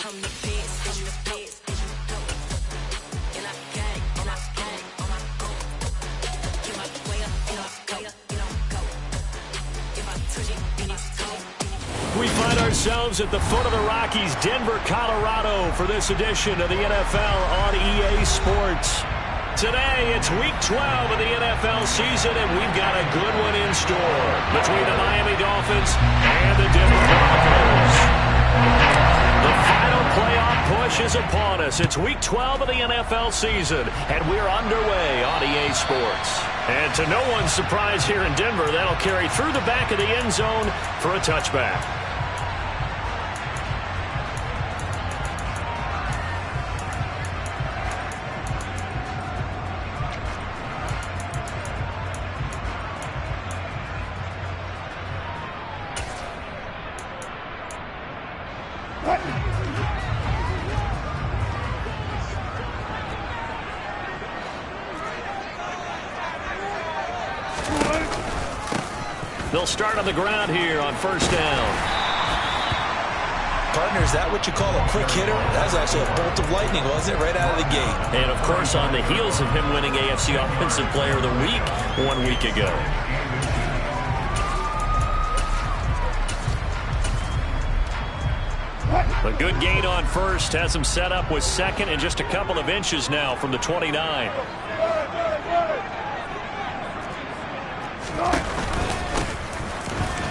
I'm the phins, I'm the phins, and I gang, on my own. Get my way up, go. If I touch it, then it's cold. We find ourselves at the foot of the Rockies, Denver, Colorado, for this edition of the NFL on EA Sports. Today, it's Week 12 of the NFL season, and we've got a good one in store between the Miami Dolphins and the Denver Broncos. The final playoff push is upon us. It's Week 12 of the NFL season, and we're underway on EA Sports. And to no one's surprise here in Denver, that'll carry through the back of the end zone for a touchback. They'll start on the ground here on first down. Partner, is that what you call a quick hitter? That was actually a bolt of lightning, wasn't it? Right out of the gate. And, of course, on the heels of him winning AFC Offensive Player of the Week 1 week ago. A good gain on first. Has him set up with second and just a couple of inches now from the 29.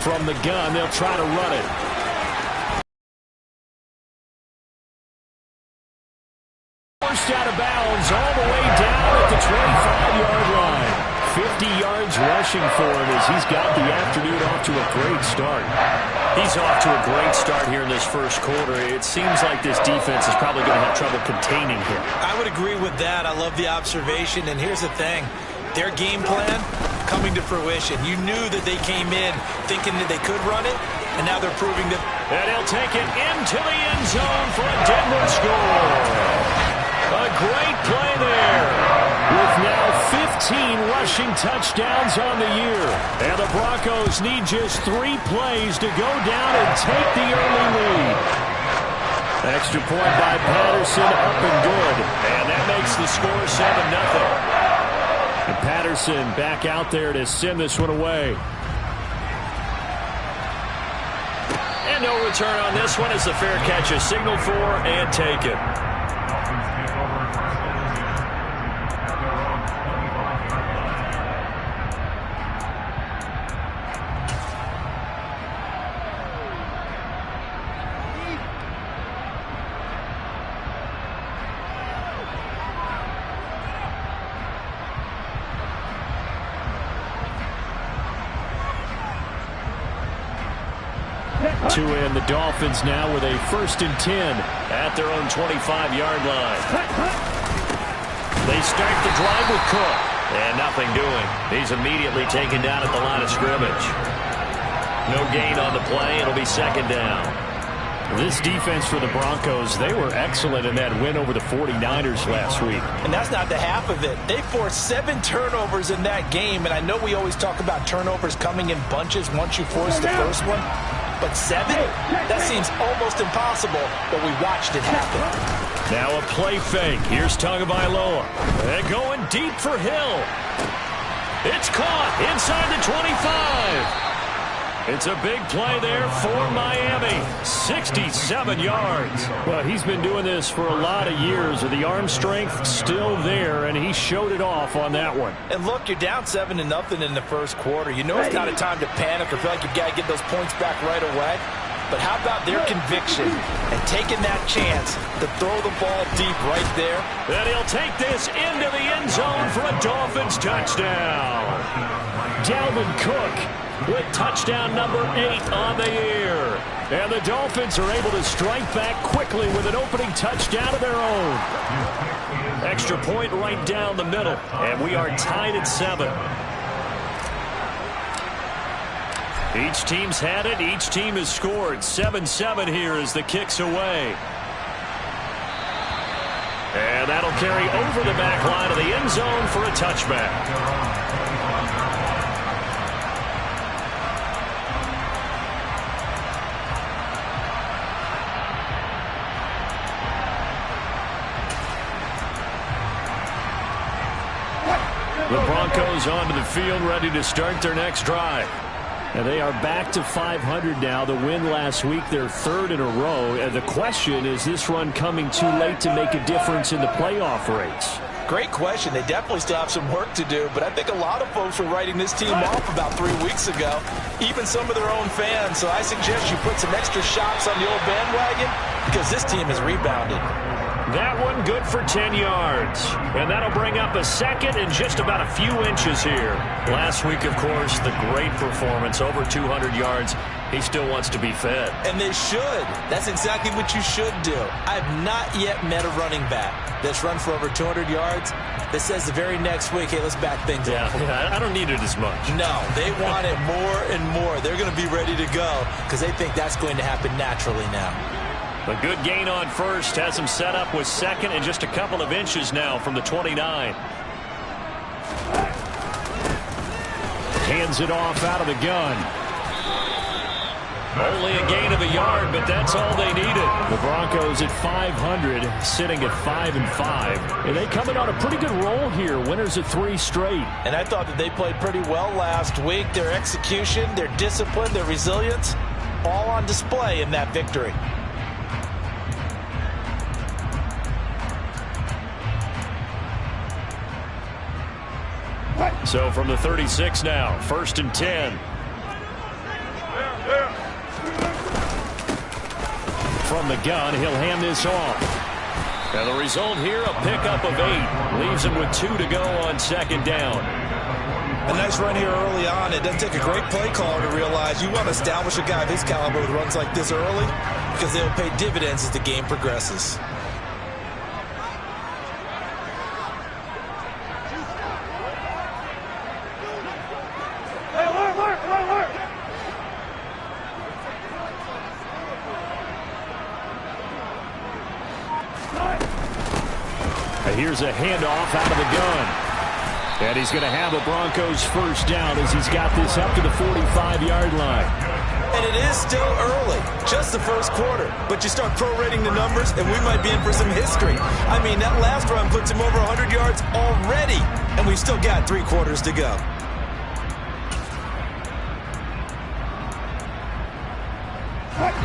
From the gun, they'll try to run it. Forced out of bounds all the way down at the 25-yard line. 50 yards rushing for him as he's got the afternoon off to a great start. He's off to a great start here in this first quarter. It seems like this defense is probably going to have trouble containing him. I would agree with that. I love the observation. And here's the thing. Their game plan coming to fruition. You knew that they came in thinking that they could run it, and now they're proving that. And he'll take it into the end zone for a Denver score. A great play there. With now 15 rushing touchdowns on the year. And the Broncos need just 3 plays to go down and take the early lead. Extra point by Patterson, up and good. And that makes the score 7-0. And Patterson back out there to send this one away. And no return on this one as the fair catch is signaled for and taken. To end the Dolphins now with a 1st and 10 at their own 25-yard line. They start the drive with Cook. And nothing doing. He's immediately taken down at the line of scrimmage. No gain on the play. It'll be 2nd down. This defense for the Broncos, they were excellent in that win over the 49ers last week. And that's not the half of it. They forced 7 turnovers in that game. And I know we always talk about turnovers coming in bunches once you force the first one. But 7? That seems almost impossible, but we watched it happen. Now a play fake. Here's Tagovailoa. And going deep for Hill. It's caught inside the 25. It's a big play there for Miami. 67 yards. Well, he's been doing this for a lot of years with the arm strength still there, and he showed it off on that one. And look, you're down 7-0 in the first quarter. You know it's not a time to panic or feel like you've got to get those points back right away. But how about their conviction and taking that chance to throw the ball deep right there? And he'll take this into the end zone for a Dolphins touchdown. Dalvin Cook with touchdown number 8 on the year. And the Dolphins are able to strike back quickly with an opening touchdown of their own. Extra point right down the middle. And we are tied at 7. Each team's had it. Each team has scored. 7-7 here as the kick's away. And that'll carry over the back line of the end zone for a touchback. The Broncos onto the field, ready to start their next drive. And they are back to 500 now. The win last week, their third in a row. And the question, is this run coming too late to make a difference in the playoff race? Great question. They definitely still have some work to do, but I think a lot of folks were writing this team off about 3 weeks ago, even some of their own fans. So I suggest you put some extra shots on the old bandwagon because this team has rebounded. That one good for 10 yards. And that'll bring up a second and just about a few inches here. Last week, of course, the great performance, over 200 yards. He still wants to be fed. And they should. That's exactly what you should do. I've not yet met a running back that's run for over 200 yards that says the very next week, hey, let's back things up. Yeah, I don't need it as much. No, they want it more and more. They're going to be ready to go because they think that's going to happen naturally now. A good gain on first has him set up with second and just a couple of inches now from the 29. Hands it off out of the gun. Only a gain of a yard, but that's all they needed. The Broncos at 500, sitting at 5-5. And they coming on a pretty good roll here, winners of 3 straight. And I thought that they played pretty well last week. Their execution, their discipline, their resilience, all on display in that victory. So from the 36 now, 1st and 10. From the gun, he'll hand this off. And the result here, a pickup of 8. Leaves him with 2 to go on 2nd down. A nice run here early on. It doesn't take a great play caller to realize you want to establish a guy of his caliber with runs like this early because they'll pay dividends as the game progresses. Here's a handoff out of the gun. And he's going to have a Broncos first down as he's got this up to the 45-yard line. And it is still early, just the first quarter. But you start prorating the numbers, and we might be in for some history. I mean, that last run puts him over 100 yards already, and we've still got 3 quarters to go.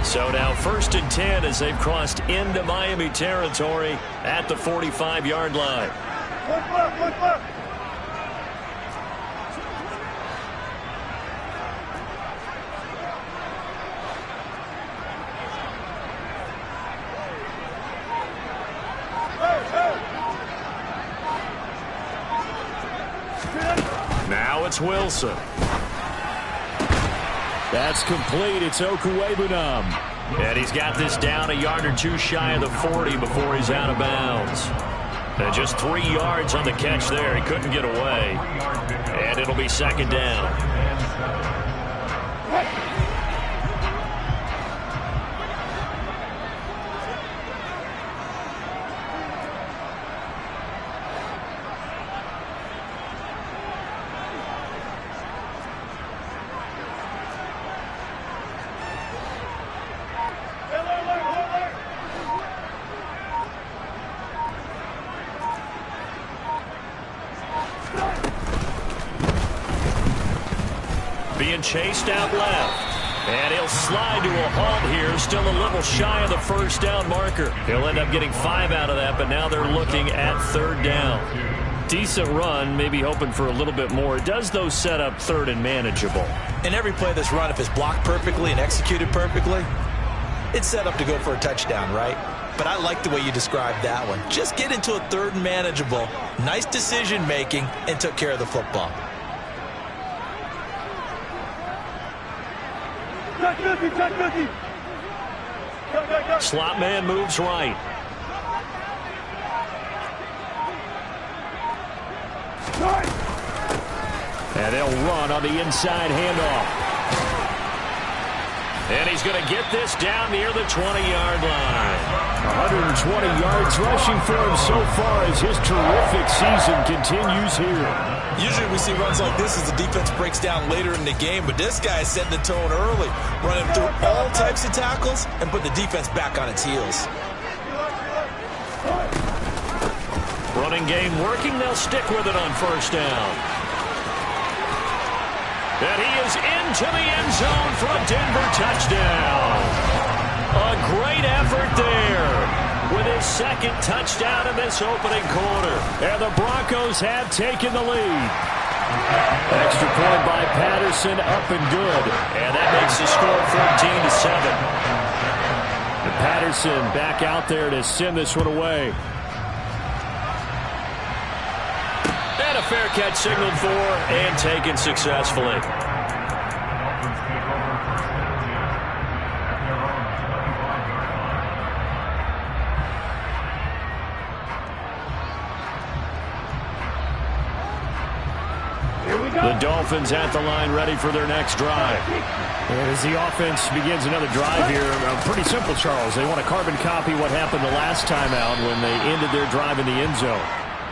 So now 1st and 10 as they've crossed into Miami territory at the 45-yard line. Now it's Wilson. That's complete. It's Okuwebunam. And he's got this down a yard or 2 shy of the 40 before he's out of bounds. And just 3 yards on the catch there. He couldn't get away. And it'll be 2nd down. Being chased out left. And he'll slide to a halt here. Still a little shy of the first down marker. He'll end up getting 5 out of that, but now they're looking at 3rd down. Decent run, maybe hoping for a little bit more. It does, though, set up 3rd and manageable. And every play that's run, if it's blocked perfectly and executed perfectly, it's set up to go for a touchdown, right? But I like the way you described that one. Just get into a 3rd and manageable, nice decision-making, and took care of the football. Slot man moves right. And they'll run on the inside handoff. And he's going to get this down near the 20-yard line. 120 yards rushing for him so far as his terrific season continues here. Usually we see runs like this as the defense breaks down later in the game, but this guy is setting the tone early, running through all types of tackles and put the defense back on its heels. Running game working. They'll stick with it on first down. And he is into the end zone for a Denver touchdown. A great effort there with his second touchdown in this opening quarter. And the Broncos have taken the lead. Extra point by Patterson, up and good. And that makes the score 14-7. And Patterson back out there to send this one away. And a fair catch signaled for and taken successfully. The Dolphins at the line, ready for their next drive. And as the offense begins another drive here, pretty simple, Charles. They want to carbon copy what happened the last time out when they ended their drive in the end zone.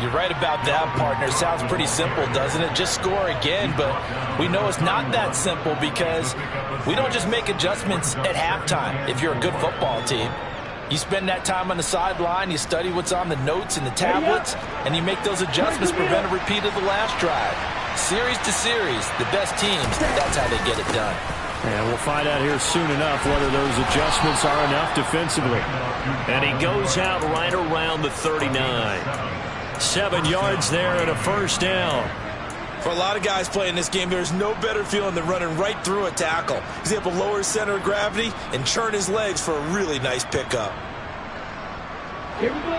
You're right about that, partner. Sounds pretty simple, doesn't it? Just score again, but we know it's not that simple because we don't just make adjustments at halftime if you're a good football team. You spend that time on the sideline, you study what's on the notes and the tablets, and you make those adjustments, prevent a repeat of the last drive. Series to series, the best teams, that's how they get it done. And we'll find out here soon enough whether those adjustments are enough defensively. And he goes out right around the 39. 7 yards there and a first down. For a lot of guys playing this game, there's no better feeling than running right through a tackle. He's able to lower his center of gravity and churn his legs for a really nice pickup.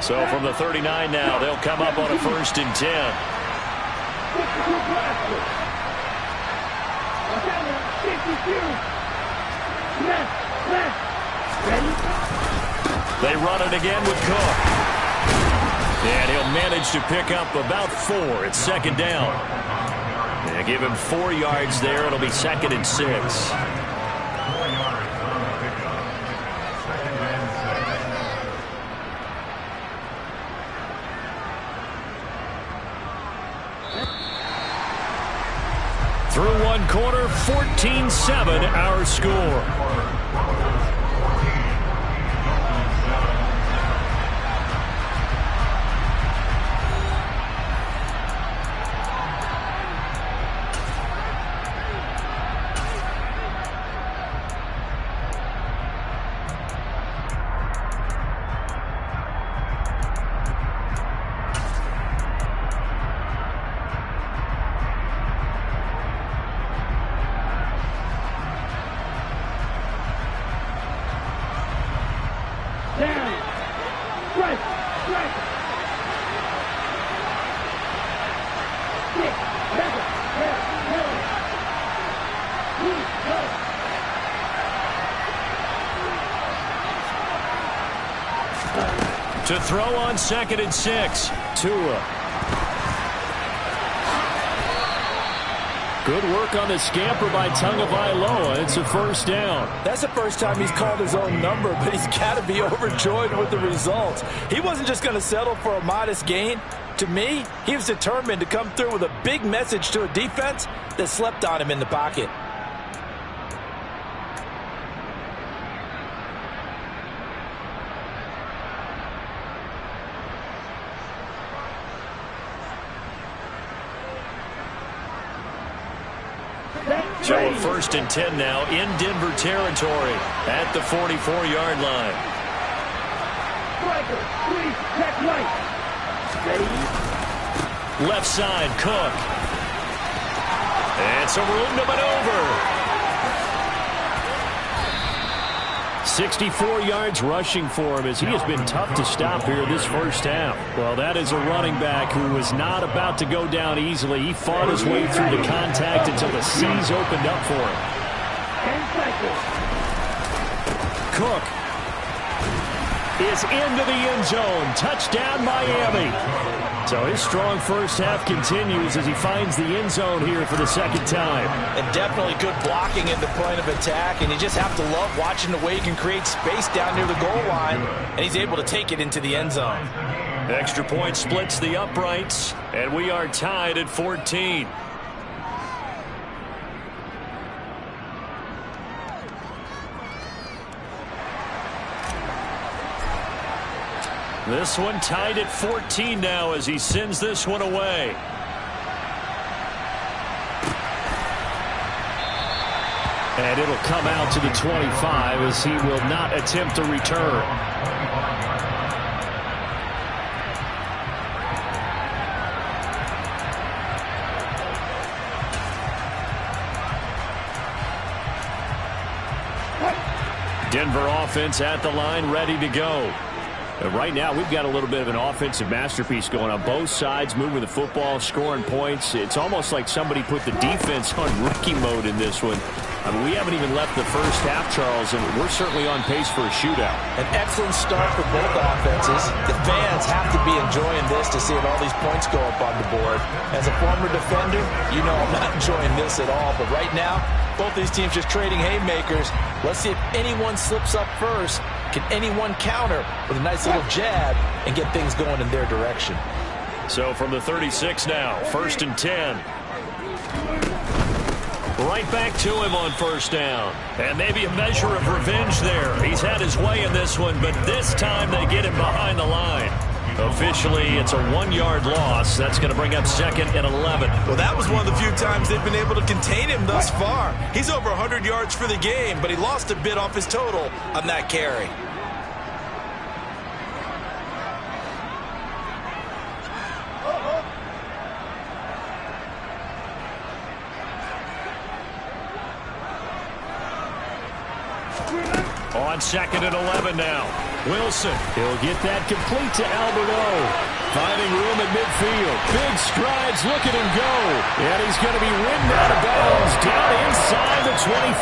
So from the 39 now, they'll come up on a 1st and 10. They run it again with Cook. And he'll manage to pick up about 4. It's 2nd down. And give him 4 yards there. It'll be 2nd and 6. Through 1 quarter, 14-7 our score. To throw on 2nd and 6. Tua. Good work on the scamper by Tagovailoa. It's a 1st down. That's the first time he's called his own number, but he's got to be overjoyed with the results. He wasn't just going to settle for a modest gain. To me, he was determined to come through with a big message to a defense that slept on him in the pocket. So a 1st and 10 now in Denver territory at the 44-yard line. Left side, Cook. And some room to maneuver. 64 yards rushing for him as he has been tough to stop here this first half. Well, that is a running back who was not about to go down easily. He fought his way through the contact until the seas opened up for him. Cook is into the end zone. Touchdown, Miami. So his strong first half continues as he finds the end zone here for the 2nd time. And definitely good blocking at the point of attack, and you just have to love watching the way he can create space down near the goal line, and he's able to take it into the end zone. Extra point splits the uprights, and we are tied at 14. This one tied at 14 now as he sends this one away. And it'll come out to the 25 as he will not attempt a return. Denver offense at the line, ready to go. And right now, we've got a little bit of an offensive masterpiece going on both sides, moving the football, scoring points. It's almost like somebody put the defense on rookie mode in this one. I mean, we haven't even left the first half, Charles, and we're certainly on pace for a shootout. An excellent start for both offenses. The fans have to be enjoying this to see all these points go up on the board. As a former defender, you know I'm not enjoying this at all. But right now, both these teams just trading haymakers. Let's see if anyone slips up first. Can anyone counter with a nice little jab and get things going in their direction? So from the 36 now, 1st and 10. Right back to him on 1st down. And maybe a measure of revenge there. He's had his way in this one, but this time they get him behind the line. Officially, it's a 1-yard loss. That's going to bring up 2nd and 11. Well, that was one of the few times they've been able to contain him thus far. He's over 100 yards for the game, but he lost a bit off his total on that carry. On 2nd and 11 now. Wilson, he'll get that complete to Alberto. Finding room at midfield. Big strides, look at him go. And he's going to be ridden out of bounds down inside the 25.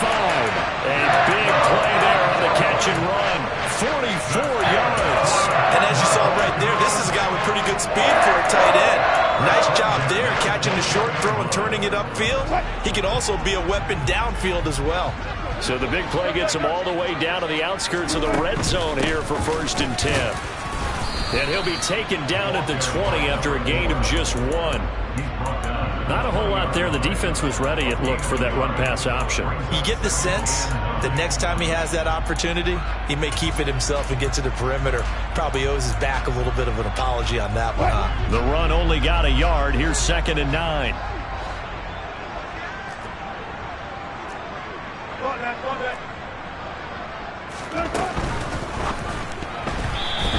A big play there on the catch and run. 44 yards. And as you saw right there, this is a guy with pretty good speed for a tight end. Nice job there, catching the short throw and turning it upfield. He can also be a weapon downfield as well. So the big play gets him all the way down to the outskirts of the red zone here for 1st and 10. And he'll be taken down at the 20 after a gain of just 1. Not a whole lot there. The defense was ready, it looked, for that run-pass option. You get the sense that next time he has that opportunity, he may keep it himself and get to the perimeter. Probably owes his back a little bit of an apology on that one, huh? The run only got a yard. Here's 2nd and 9.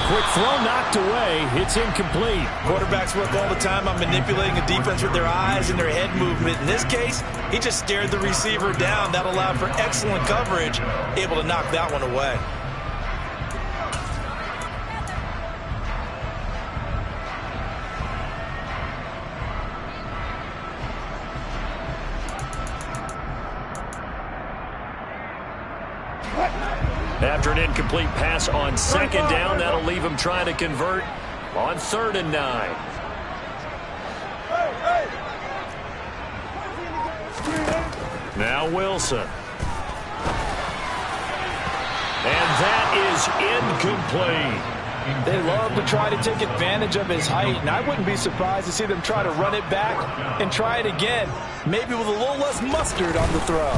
Quick throw knocked away. It's incomplete. Quarterbacks work all the time on manipulating a defense with their eyes and their head movement. In this case, he just stared the receiver down. That allowed for excellent coverage, able to knock that one away. After an incomplete pass on 2nd down, that'll leave him trying to convert on 3rd and 9. Now Wilson. And that is incomplete. They love to try to take advantage of his height, and I wouldn't be surprised to see them try to run it back and try it again, maybe with a little less mustard on the throw.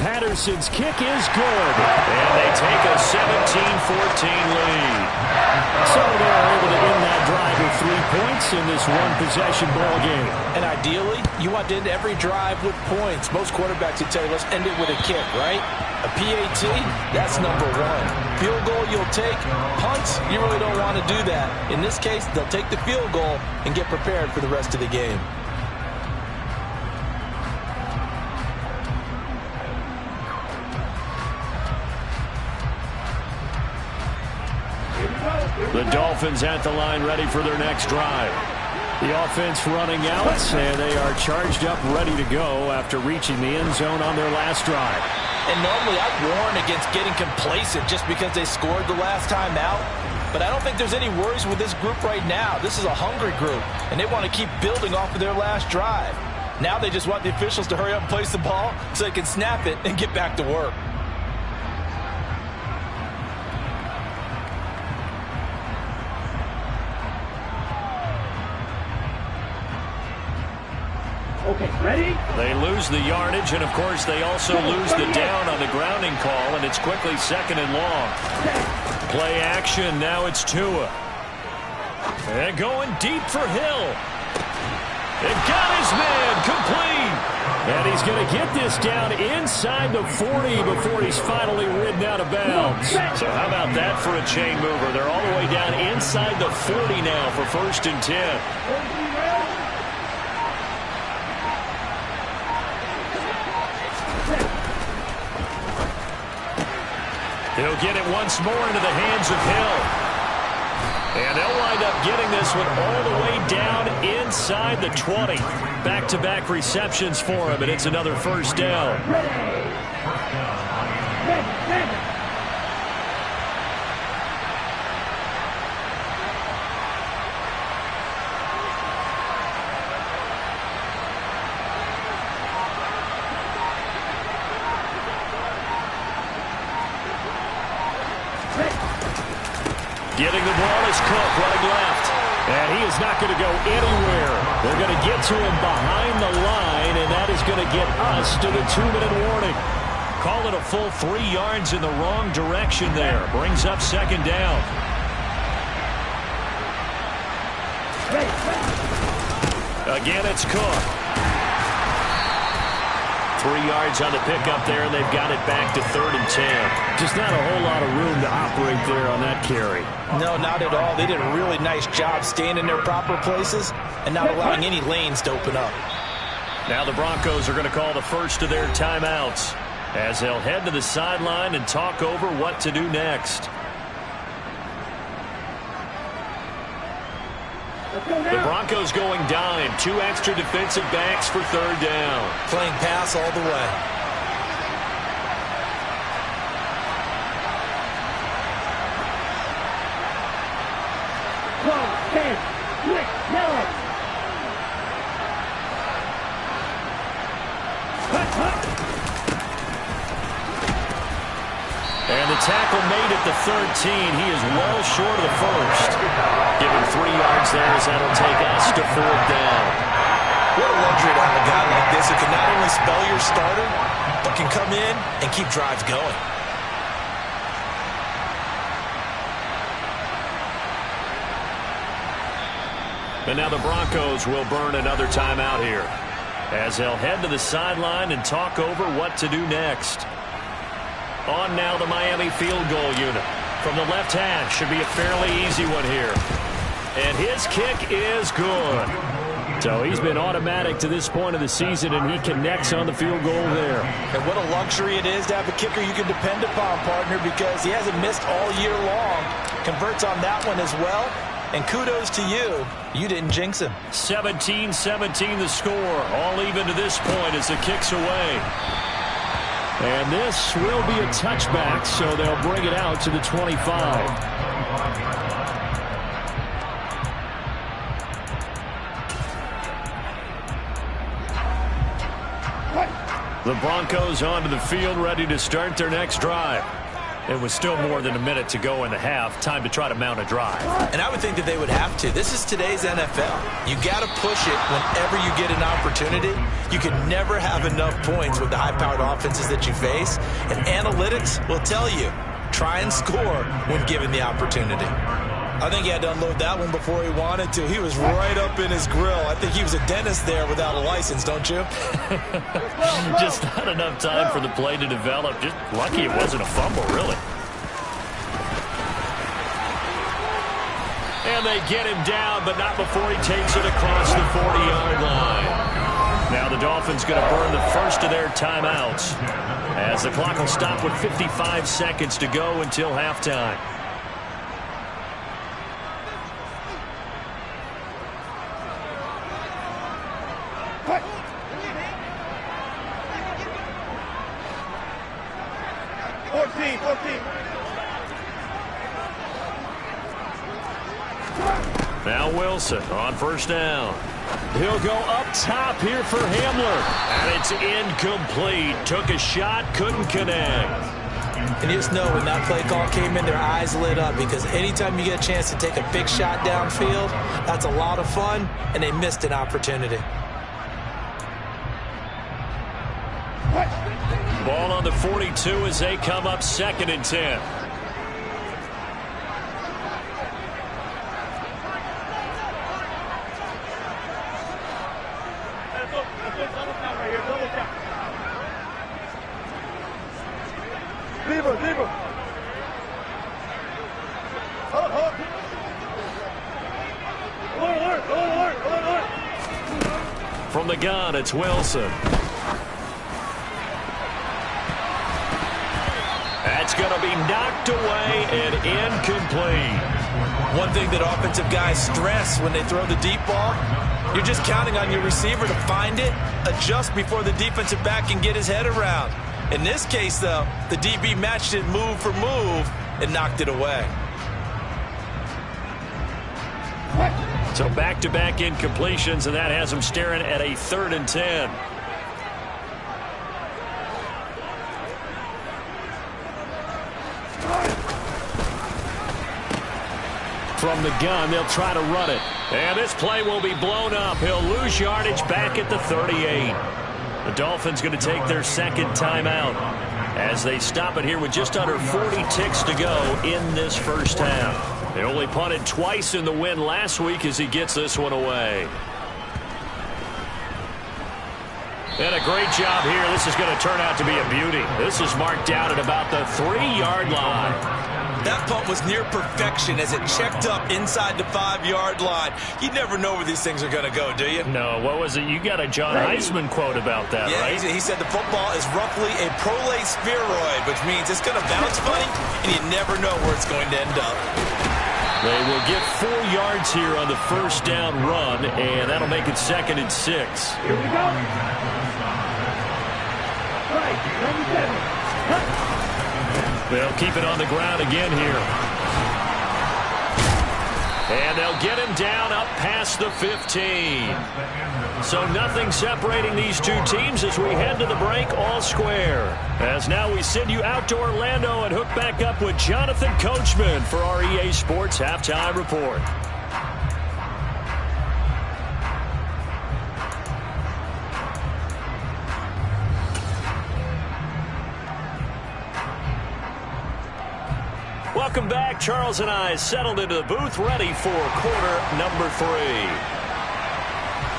Patterson's kick is good. And they take a 17-14 lead. So they're able to end that drive with 3 points in this one-possession ball game. And ideally, you want to end every drive with points. Most quarterbacks would tell you, let's end it with a kick, right? A PAT, that's number 1. Field goal you'll take. Punts, you really don't want to do that. In this case, they'll take the field goal and get prepared for the rest of the game. The Dolphins at the line, ready for their next drive. The offense running out, and they are charged up, ready to go after reaching the end zone on their last drive. And normally I'd warn against getting complacent just because they scored the last time out. But I don't think there's any worries with this group right now. This is a hungry group, and they want to keep building off of their last drive. Now they just want the officials to hurry up and place the ball so they can snap it and get back to work. Okay, ready? They lose the yardage, and of course they also lose the down on the grounding call, and it's quickly 2nd and long. Play action, now it's Tua. And going deep for Hill. And got his man complete. And he's going to get this down inside the 40 before he's finally ridden out of bounds. So how about that for a chain mover? They're all the way down inside the 40 now for 1st and 10. He'll get it once more into the hands of Hill. And they'll wind up getting this one all the way down inside the 20. Back-to-back receptions for him, and it's another 1st down. Getting the ball is Cook running left. And he is not going to go anywhere. They're going to get to him behind the line, and that is going to get us to the 2-minute warning. Call it a full 3 yards in the wrong direction there. Brings up 2nd down. Again, it's Cook. 3 yards on the pickup there, and they've got it back to 3rd and 10. Just not a whole lot of room to operate there on that carry. No, not at all. They did a really nice job staying in their proper places and not allowing any lanes to open up. Now the Broncos are going to call the first of their timeouts as they'll head to the sideline and talk over what to do next. The Broncos going dime. 2 extra defensive backs for 3rd down. Playing pass all the way. And the tackle made at the 13. He is well short of the 1st. Give him 3 yards there as that'll take us to 4th down. What a luxury to have a guy like this who can not only spell your starter, but can come in and keep drives going. And now the Broncos will burn another timeout here as they'll head to the sideline and talk over what to do next. On now the Miami field goal unit. From the left hash, should be a fairly easy one here. And his kick is good. So he's been automatic to this point of the season, and he connects on the field goal there. And what a luxury it is to have a kicker you can depend upon, partner, because he hasn't missed all year long. Converts on that one as well. And kudos to you. You didn't jinx him. 17-17 the score. All even to this point as the kick's away. And this will be a touchback, so they'll bring it out to the 25. The Broncos onto the field, ready to start their next drive. It was still more than a minute to go in the half. Time to try to mount a drive. And I would think that they would have to. This is today's NFL. You got to push it whenever you get an opportunity. You can never have enough points with the high-powered offenses that you face. And analytics will tell you, try and score when given the opportunity. I think he had to unload that one before he wanted to. He was right up in his grill. I think he was a dentist there without a license, don't you? Just not enough time for the play to develop. Just lucky it wasn't a fumble, really. And they get him down, but not before he takes it across the 40-yard line. Now the Dolphins going to burn the first of their timeouts as the clock will stop with 55 seconds to go until halftime. Now Wilson on first down. He'll go up top here for Hamler. And it's incomplete. Took a shot, couldn't connect. And you just know when that play call came in, their eyes lit up, because anytime you get a chance to take a big shot downfield, that's a lot of fun, and they missed an opportunity. Ball on the 42 as they come up 2nd and 10. From the gun, it's Wilson. That's going to be knocked away and incomplete. One thing that offensive guys stress when they throw the deep ball, you're just counting on your receiver to find it, adjust before the defensive back can get his head around. In this case, though, the DB matched it move for move and knocked it away. So back-to-back incompletions, and that has him staring at a 3rd and 10. From the gun, they'll try to run it. And this play will be blown up. He'll lose yardage back at the 38. The Dolphins going to take their 2nd timeout as they stop it here with just under 40 ticks to go in this first half. They only punted twice in the win last week as he gets this one away. And a great job here. This is going to turn out to be a beauty. This is marked out at about the 3-yard line. That punt was near perfection as it checked up inside the 5-yard line. You never know where these things are going to go, do you? No, what was it? You got a John Heisman quote about that, yeah, right? He said the football is roughly a prolate spheroid, which means it's going to bounce funny, and you never know where it's going to end up. They will get 4 yards here on the first down run, and that'll make it 2nd and 6. Here we go. Right, number 7. Cut. They'll keep it on the ground again here. And they'll get him down up past the 15. So nothing separating these two teams as we head to the break all square. As now we send you out to Orlando and hook back up with Jonathan Coachman for our EA Sports Halftime Report. Welcome back. Charles and I settled into the booth, ready for quarter number 3.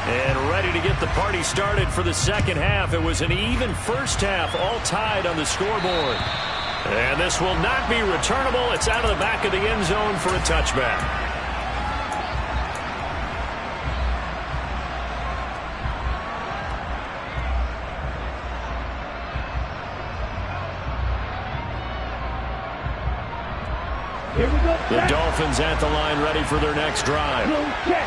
And ready to get the party started for the second half. It was an even first half, all tied on the scoreboard. And this will not be returnable. It's out of the back of the end zone for a touchback. The Dolphins at the line ready for their next drive.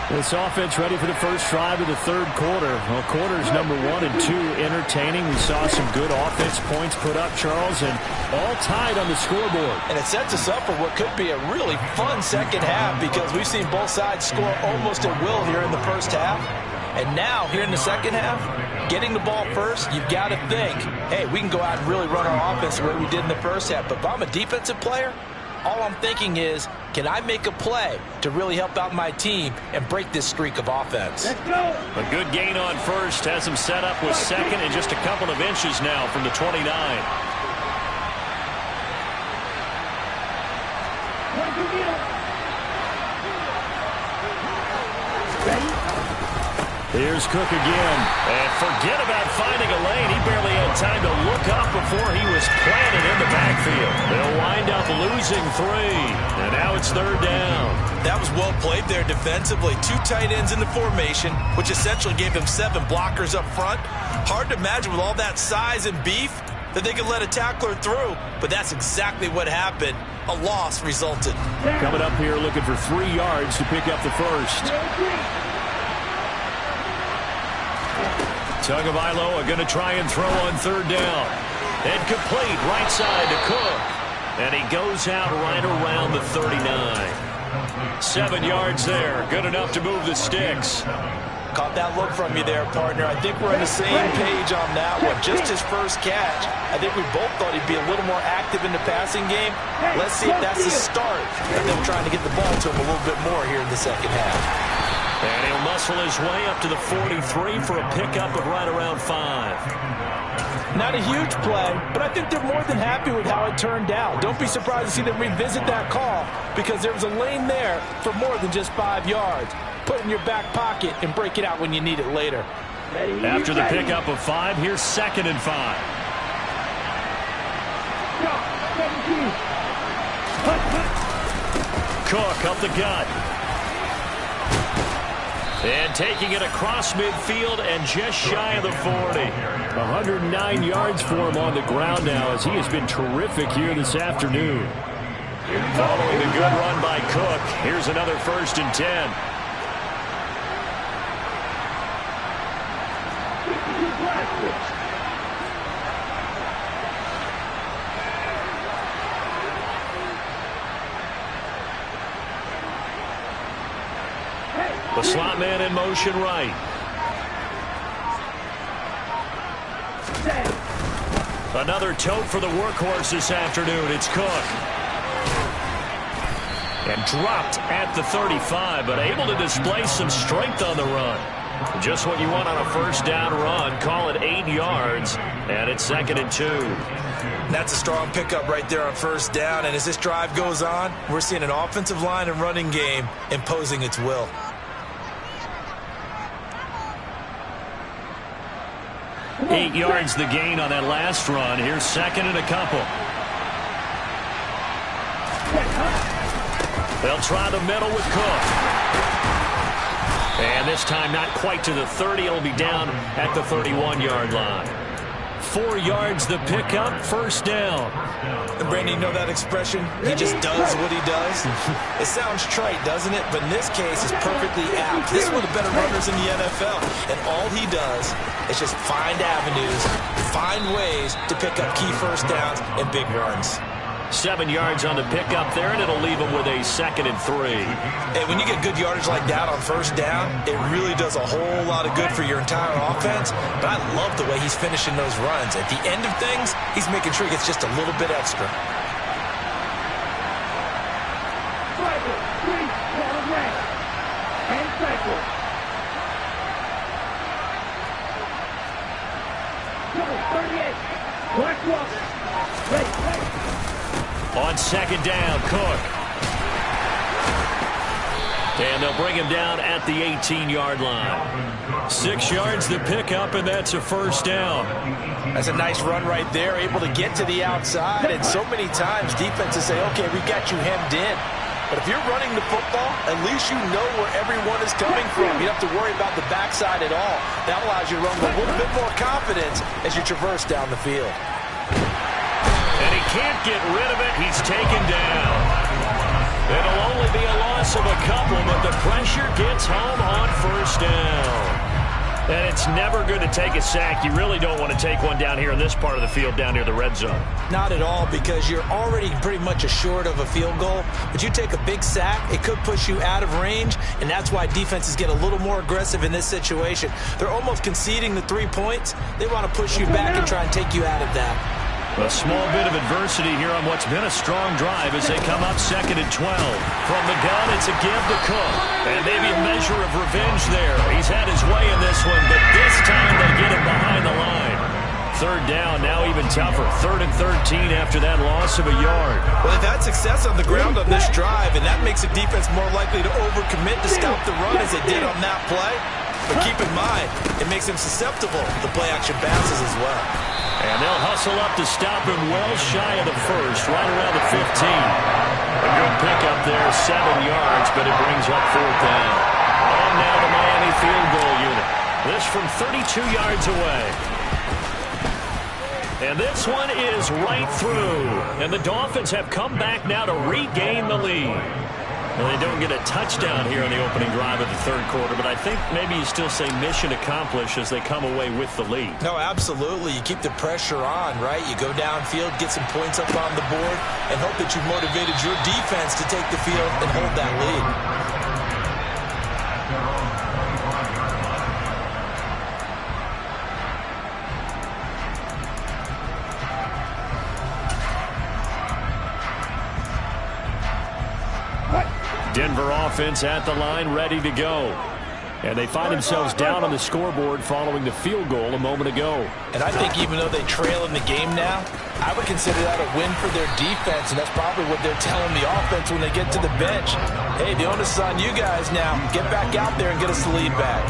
This offense ready for the first drive of the 3rd quarter. Well, quarters number 1 and 2 entertaining. We saw some good offense points put up, Charles, and all tied on the scoreboard. And it sets us up for what could be a really fun second half because we've seen both sides score almost at will here in the first half. And now, here in the second half, getting the ball first, you've got to think, hey, we can go out and really run our offense the way we did in the first half. But if I'm a defensive player, all I'm thinking is, can I make a play to really help out my team and break this streak of offense? Let's go. A good gain on first has him set up with 2nd and just a couple of inches now from the 29. Here's Cook again. And forget about finding a lane. He barely had time to look up before he was planted in the backfield. They'll wind up losing 3. And now it's 3rd down. That was well played there defensively. 2 tight ends in the formation, which essentially gave them 7 blockers up front. Hard to imagine with all that size and beef that they could let a tackler through. But that's exactly what happened. A loss resulted. Coming up here looking for 3 yards to pick up the first. Tagovailoa going to try and throw on 3rd down. And complete right side to Cook. And he goes out right around the 39. 7 yards there. Good enough to move the sticks. Caught that look from you there, partner. I think we're on the same page on that one. Just his first catch. I think we both thought he'd be a little more active in the passing game. Let's see if that's the start of them trying to get the ball to him a little bit more here in the second half. And he'll muscle his way up to the 43 for a pickup of right around 5. Not a huge play, but I think they're more than happy with how it turned out. Don't be surprised to see them revisit that call because there was a lane there for more than just 5 yards. Put it in your back pocket and break it out when you need it later. After the pickup of 5, here's 2nd and 5. Cook up the gut. And taking it across midfield and just shy of the 40. 109 yards for him on the ground now as he has been terrific here this afternoon. Following a good run by Cook, here's another 1st and 10. The slot man in motion right. Another tote for the workhorse this afternoon. It's Cook. And dropped at the 35, but able to display some strength on the run. Just what you want on a 1st down run. Call it 8 yards, and it's 2nd and 2. That's a strong pickup right there on 1st down, and as this drive goes on, we're seeing an offensive line and running game imposing its will. Eight yards the gain on that last run. Here's 2nd and a couple. They'll try the middle with Cook. And this time not quite to the 30. It'll be down at the 31-yard line. 4 yards the pickup, 1st down. And Brandon, you know that expression? He just does what he does. It sounds trite, doesn't it? But in this case, it's perfectly apt. This is one of the better runners in the NFL. And all he does is just find avenues, find ways to pick up key 1st downs and big runs. 7 yards on the pickup there, and it'll leave him with a 2nd and 3. Hey, when you get good yardage like that on 1st down, it really does a whole lot of good for your entire offense. But I love the way he's finishing those runs. At the end of things, he's making sure he gets just a little bit extra. On 2nd down, Cook. And they'll bring him down at the 18-yard line. 6 yards the pickup, and that's a 1st down. That's a nice run right there, able to get to the outside. And so many times defenses say, okay, we got you hemmed in. But if you're running the football, at least you know where everyone is coming from. You don't have to worry about the backside at all. That allows you to run with a little bit more confidence as you traverse down the field. And he can't get rid of it. He's taken down. It'll only be a loss of a couple, but the pressure gets home on 1st down. And it's never good to take a sack. You really don't want to take one down here in this part of the field, down near the red zone. Not at all, because you're already pretty much assured of a field goal. But you take a big sack, it could push you out of range, and that's why defenses get a little more aggressive in this situation. They're almost conceding the 3 points. They want to push you back and try and take you out of that. A small bit of adversity here on what's been a strong drive as they come up 2nd and 12. From the gun, it's a give to Cook. And maybe a measure of revenge there. He's had his way in this one, but this time they get him behind the line. 3rd down, now even tougher. 3rd and 13 after that loss of a yard. Well, they've had success on the ground on this drive, and that makes a defense more likely to overcommit to stop the run as they did on that play. But keep in mind, it makes them susceptible to play-action passes as well. And they'll hustle up to stop him well shy of the 1st, right around the 15. A good pickup there, 7 yards, but it brings up 4th down. On now the Miami field goal unit. This from 32 yards away. And this one is right through. And the Dolphins have come back now to regain the lead. Well, they don't get a touchdown here in the opening drive of the 3rd quarter, but I think maybe you still say mission accomplished as they come away with the lead. No, absolutely. You keep the pressure on, right? You go downfield, get some points up on the board, and hope that you've motivated your defense to take the field and hold that lead. Denver offense at the line, ready to go. And they find themselves down on the scoreboard following the field goal a moment ago. And I think even though they trail in the game now, I would consider that a win for their defense, and that's probably what they're telling the offense when they get to the bench. Hey, the onus is on you guys now. Get back out there and get us the lead back.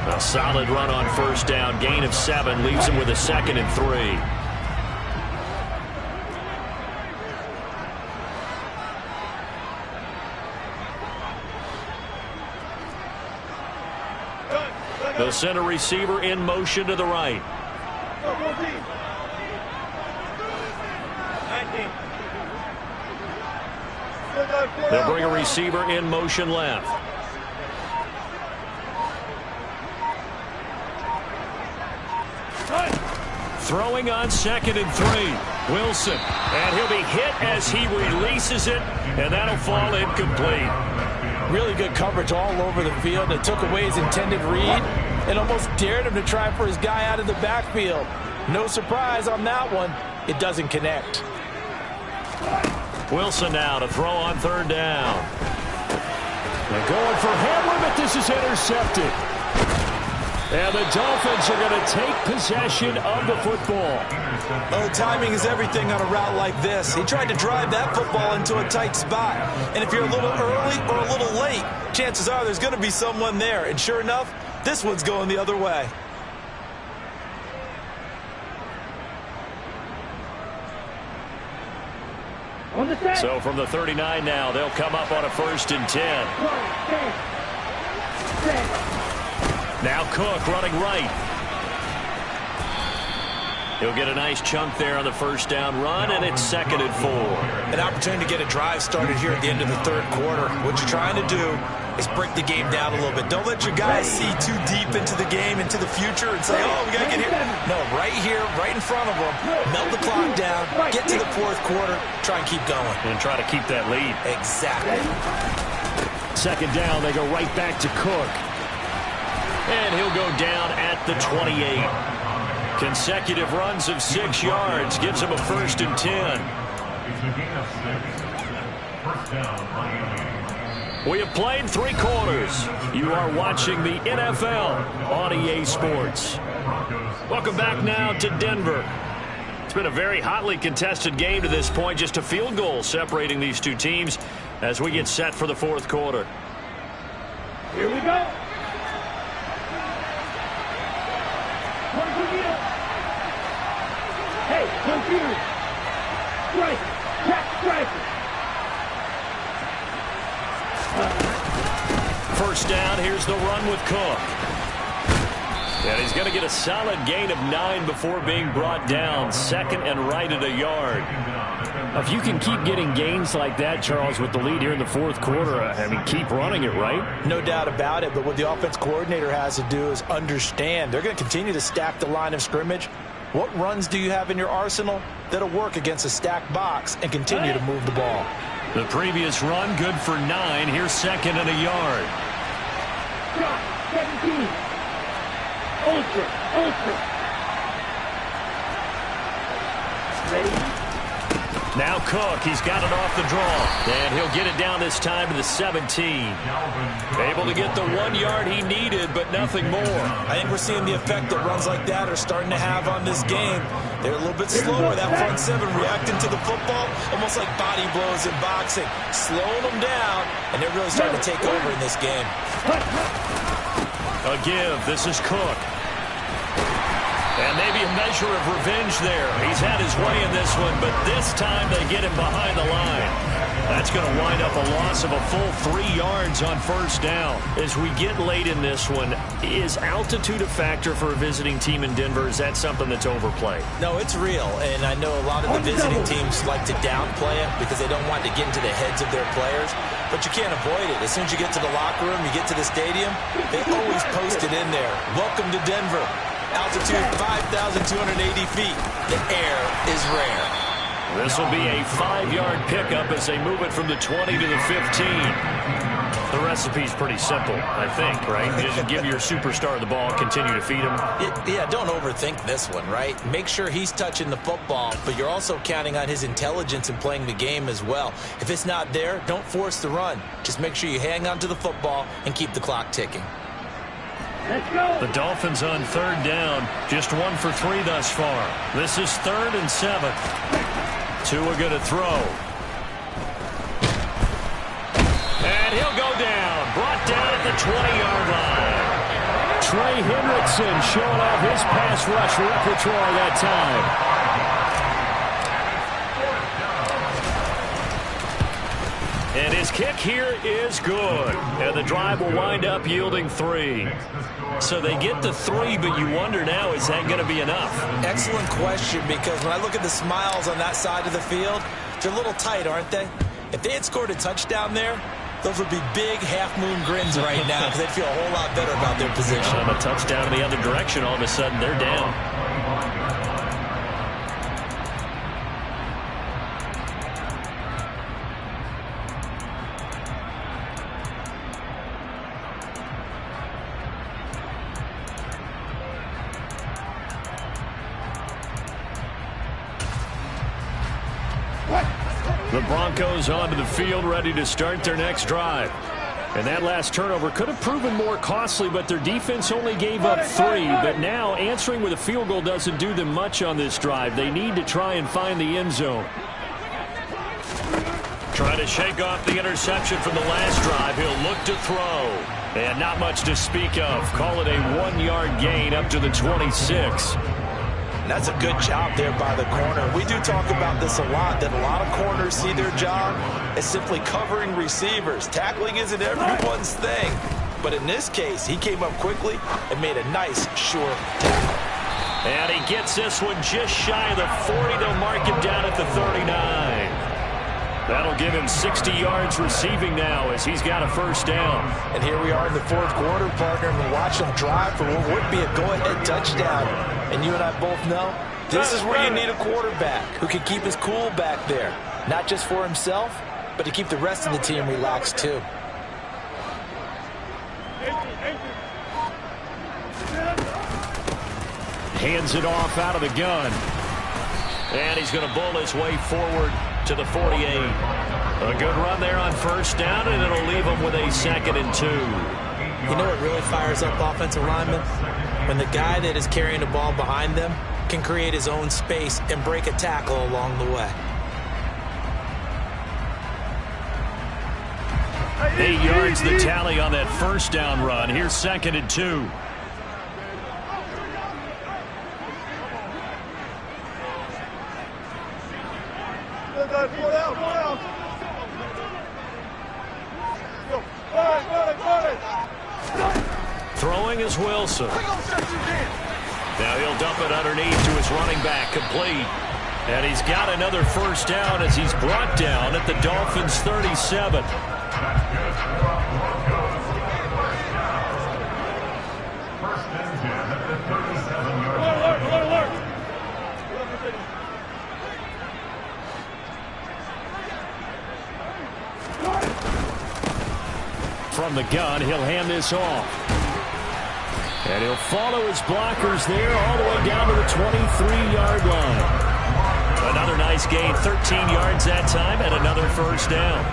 A solid run on 1st down. Gain of 7 leaves them with a 2nd and 3. The center receiver in motion to the right. They'll bring a receiver in motion left. Throwing on 2nd and 3. Wilson. And he'll be hit as he releases it, and that'll fall incomplete. Really good coverage all over the field. It took away his intended read and almost dared him to try for his guy out of the backfield. No surprise on that one. It doesn't connect. Wilson now to throw on 3rd down. They're going for Hamlin, but this is intercepted. And the Dolphins are going to take possession of the football. Oh, timing is everything on a route like this. He tried to drive that football into a tight spot. And if you're a little early or a little late, chances are there's going to be someone there. And sure enough, this one's going the other way. So from the 39 now, they'll come up on a 1st and 10. Now Cook running right. He'll get a nice chunk there on the 1st down run, and it's 2nd and 4. An opportunity to get a drive started here at the end of the 3rd quarter. What you're trying to do is break the game down a little bit. Don't let your guys see too deep into the game, into the future, and say, oh, we got to get here. No, right here, right in front of them, melt the clock down, get to the 4th quarter, try and keep going. And try to keep that lead. Exactly. 2nd down, they go right back to Cook. And he'll go down at the 28. Consecutive runs of 6 yards gives him a 1st and 10. We have played 3 quarters. You are watching the NFL on EA Sports. Welcome back now to Denver. It's been a very hotly contested game to this point. Just a field goal separating these two teams as we get set for the 4th quarter. Here we go. Hey, computer. Strike. Check striker. 1st down, here's the run with Cook. And he's going to get a solid gain of 9 before being brought down. 2nd and right at a yard. If you can keep getting gains like that, Charles, with the lead here in the 4th quarter, I mean, keep running it, right? No doubt about it, but what the offense coordinator has to do is understand they're going to continue to stack the line of scrimmage. What runs do you have in your arsenal that'll work against a stacked box and continue to move the ball? The previous run good for 9. Here's 2nd and a yard. Shot. 17. Ultra. Ready? Now Cook, he's got it off the draw. And he'll get it down this time to the 17. Able to get the 1 yard he needed, but nothing more. I think we're seeing the effect that runs like that are starting to have on this game. They're a little bit slower, that front 7 reacting to the football, almost like body blows in boxing, slowing them down, and they're really starting to take over in this game. A give. This is Cook. And maybe a measure of revenge there. He's had his way in this one, but this time they get him behind the line. That's going to wind up a loss of a full 3 yards on 1st down. As we get late in this one, is altitude a factor for a visiting team in Denver? Is that something that's overplayed? No, it's real, and I know a lot of the visiting teams like to downplay it because they don't want to get into the heads of their players, but you can't avoid it. As soon as you get to the locker room, you get to the stadium, they always post it in there. Welcome to Denver. Altitude 5,280 feet. The air is rare. This will be a 5-yard pickup as they move it from the 20 to the 15. The recipe's pretty simple, I think, right? Just give your superstar the ball, continue to feed him. Yeah, don't overthink this one, right? Make sure he's touching the football, but you're also counting on his intelligence in playing the game as well. If it's not there, don't force the run. Just make sure you hang on to the football and keep the clock ticking. Let's go. The Dolphins on 3rd down, just 1 for 3 thus far. This is 3rd and 7. Tua going to throw. And he'll go down. Brought down at the 20-yard line. Trey Hendrickson showing off his pass rush repertoire that time. And his kick here is good. And the drive will wind up yielding 3. So they get the 3, but you wonder now, is that going to be enough? Excellent question, because when I look at the smiles on that side of the field, they're a little tight, aren't they? If they had scored a touchdown there, those would be big half-moon grins right now because they'd feel a whole lot better about their position. On a touchdown in the other direction, all of a sudden they're down. The Broncos onto the field, ready to start their next drive. And that last turnover could have proven more costly, but their defense only gave up 3. But now answering with a field goal doesn't do them much on this drive. They need to try and find the end zone. Trying to shake off the interception from the last drive. He'll look to throw. And not much to speak of. Call it a 1-yard gain up to the 26. That's a good job there by the corner. We do talk about this a lot, that a lot of corners see their job as simply covering receivers. Tackling isn't everyone's thing. But in this case, he came up quickly and made a nice, sure tackle. And he gets this one just shy of the 40. They'll mark him down at the 39. That'll give him 60 yards receiving now as he's got a first down. And here we are in the fourth quarter, partner, and we watch him drive for what would be a go-ahead touchdown. And you and I both know this is where you need a quarterback who can keep his cool back there. Not just for himself, but to keep the rest of the team relaxed too. Hands it off out of the gun. And he's going to bull his way forward to the 48. A good run there on first down, and it'll leave him with a 2nd and 2. You know what really fires up offensive linemen? When the guy that is carrying the ball behind them can create his own space and break a tackle along the way. 8 yards the tally on that first down run. Here's 2nd and 2. Throwing is Wilson. Now he'll dump it underneath to his running back, complete. And he's got another first down as he's brought down at the Dolphins' 37. From the gun, he'll hand this off. And he'll follow his blockers there all the way down to the 23-yard line. Another nice gain, 13 yards that time, and another first down.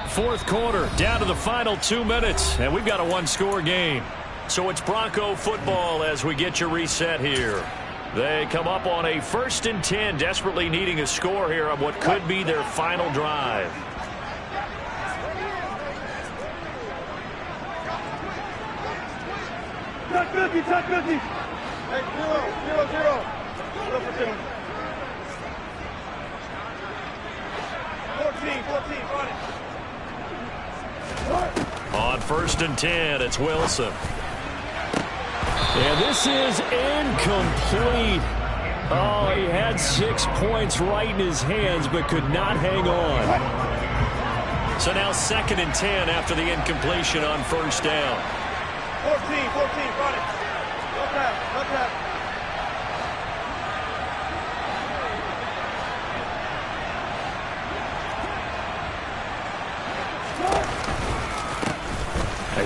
Fourth quarter, down to the final 2 minutes, and we've got a 1-score game. So it's Bronco football as we get you reset here. They come up on a 1st and 10, desperately needing a score here on what could be their final drive. Touch 50, touch 50. Hey, 0, 0, 0. 0 for 2. 14, run it. On 1st and 10, it's Wilson. And this is incomplete. Oh, he had 6 points right in his hands, but could not hang on. So now 2nd and 10 after the incompletion on first down. 14, run it. Up that.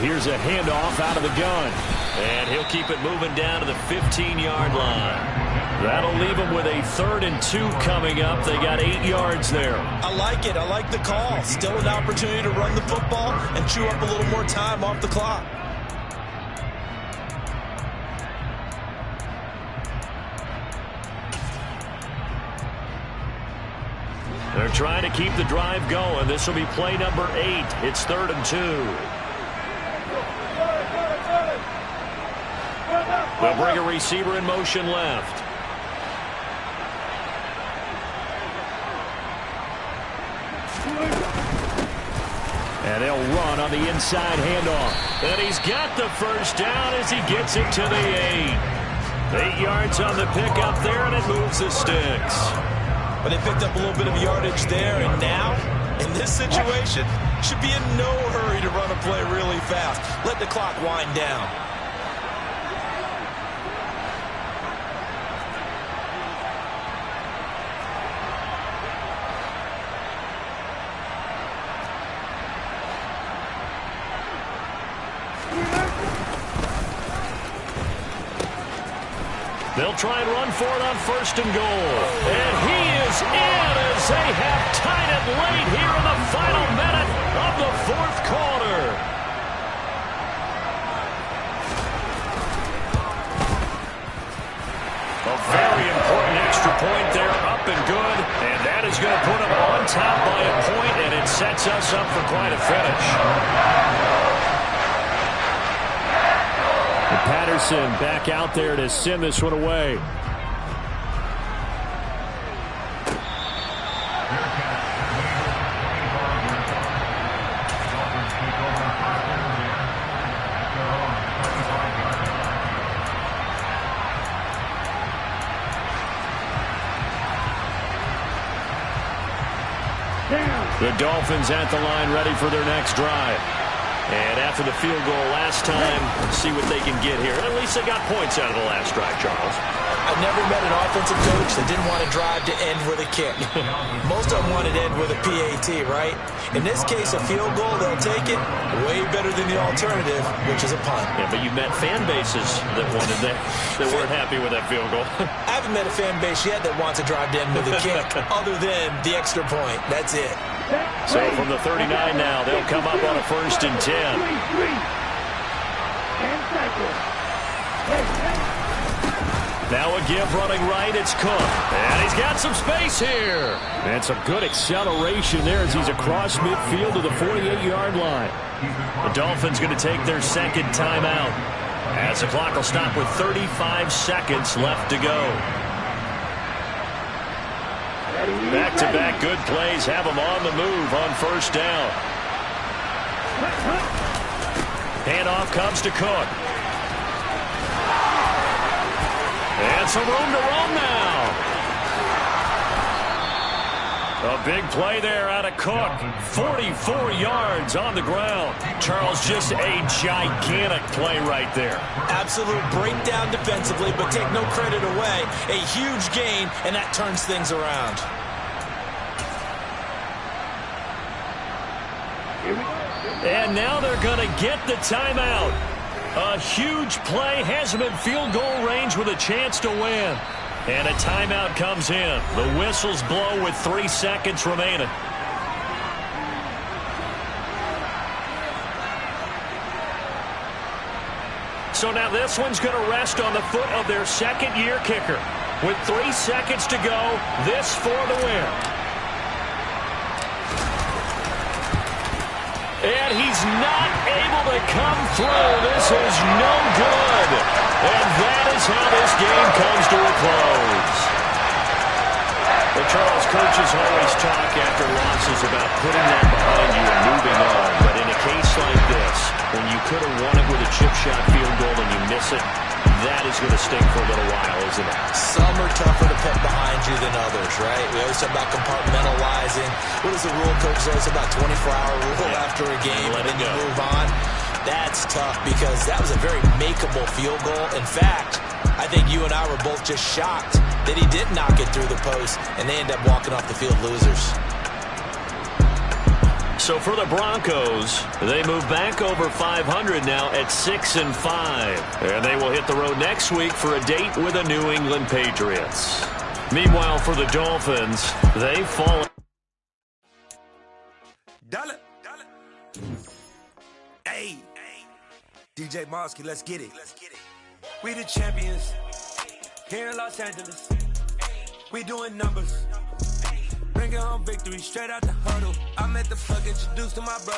Here's a handoff out of the gun. And he'll keep it moving down to the 15-yard line. That'll leave him with a 3rd and 2 coming up. They got 8 yards there. I like it. I like the call. Still an opportunity to run the football and chew up a little more time off the clock. They're trying to keep the drive going. This will be play number 8. It's 3rd and 2. They'll bring a receiver in motion left. And they'll run on the inside handoff. And he's got the first down as he gets it to the 8. 8 yards on the pickup there, and it moves the sticks. But they picked up a little bit of yardage there, and now, in this situation, should be in no hurry to run a play really fast. Let the clock wind down. They'll try and run for it on 1st and goal. And he is in as they have tied it late here in the final minute of the 4th quarter. A very important extra point there, up and good. And that is going to put them on top by a point, and it sets us up for quite a finish. Patterson back out there to send this one away. The Dolphins at the line, ready for their next drive. And after the field goal last time, see what they can get here. At least they got points out of the last drive, Charles. I've never met an offensive coach that didn't want to drive to end with a kick. Most of them wanted to end with a PAT, right? In this case, a field goal, they'll take it way better than the alternative, which is a punt. Yeah, but you've met fan bases that wanted that weren't happy with that field goal. I haven't met a fan base yet that wants to drive to end with a kick, other than the extra point. That's it. So from the 39 now, they'll come up on a 1st and 10. Now a give running right, it's Cook. And he's got some space here. And some good acceleration there as he's across midfield to the 48-yard line. The Dolphins going to take their 2nd timeout, as the clock will stop with 35 seconds left to go. Back-to-back good plays have them on the move on 1st down. Handoff comes to Cook. And some room to roam now. A big play there out of Cook. 44 yards on the ground. Charles, just a gigantic play right there. Absolute breakdown defensively, but take no credit away. A huge gain, and that turns things around. And now they're going to get the timeout. A huge play has them in field goal range with a chance to win. And a timeout comes in. The whistles blow with 3 seconds remaining. So now this one's going to rest on the foot of their 2nd-year kicker. With 3 seconds to go, this for the win. And he's not able to come through. This is no good. And that is how this game comes to a close. Well, Charles, coaches always talk after losses about putting that behind you and moving on. But in a case like this, when you could have won it with a chip shot field goal and you miss it, that is going to sting for a little while, isn't it? Some are tougher to put behind you than others, right? We always talk about compartmentalizing. What is the rule, coach? Always about 24-hour rule after a game, and then you move on. That's tough because that was a very makeable field goal. In fact, I think you and I were both just shocked that he did knock it through the post, and they end up walking off the field losers. So for the Broncos, they move back over 500 now at 6-5. And they will hit the road next week for a date with the New England Patriots. Meanwhile, for the Dolphins, they fall. Dollar. Hey, DJ Mosky, let's get it. We the champions here in Los Angeles. We doing numbers. Bring it home victory straight out the huddle. I met the plug, introduced to my brother.